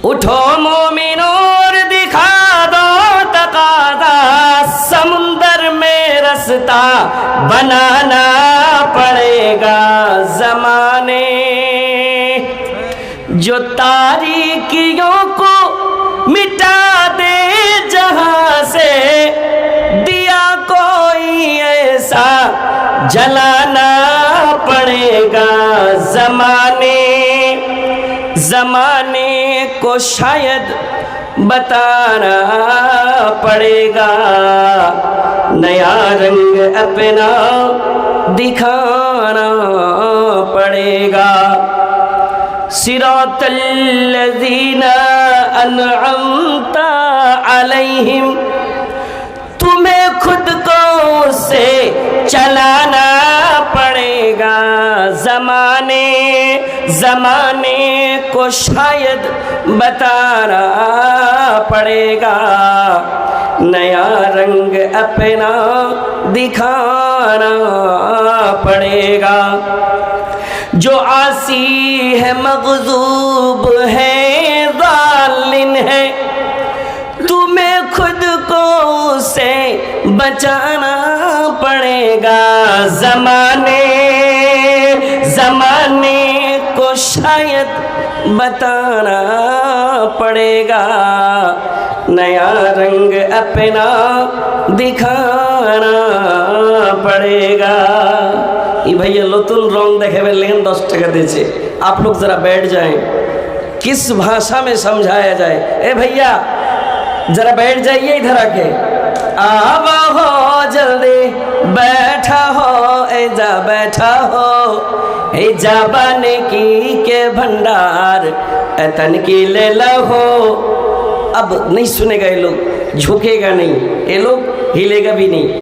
उठो मोमिनों दिखा दो तकादा, समुंदर में रास्ता बनाना पड़ेगा जमाने। जो तारीकियों को मिटा दे जहां से, दिया कोई ऐसा जलाना पड़ेगा जमाने। जमाने को शायद बताना पड़ेगा, नया रंग अपना दिखाना पड़ेगा। सिरातल लज़ीना अनअमता अलैहिम, तुम्हें खुद को से चलाना पड़ेगा जमाने। जमाने को शायद बताना पड़ेगा, नया रंग अपना दिखाना पड़ेगा। जो आसी है, मग़ज़ूब है, ज़ालिम है, तुम्हें खुद को से बचाना पड़ेगा जमाने। जमाने को शायद बताना पड़ेगा, नया रंग अपना दिखाना पड़ेगा। ये भैया नतून रंग देखे लेकिन 10 टाका दीजिए। आप लोग जरा बैठ जाएं, किस भाषा में समझाया जाए। ए भैया जरा बैठ जाइए इधर आके। आवा हो जल्दी बैठा हो, एजा बैठा हो, एजा बाने की के भंडार तन की ले लो। अब नहीं सुनेगा ये लोग, झुकेगा नहीं ये लोग, हिलेगा भी नहीं।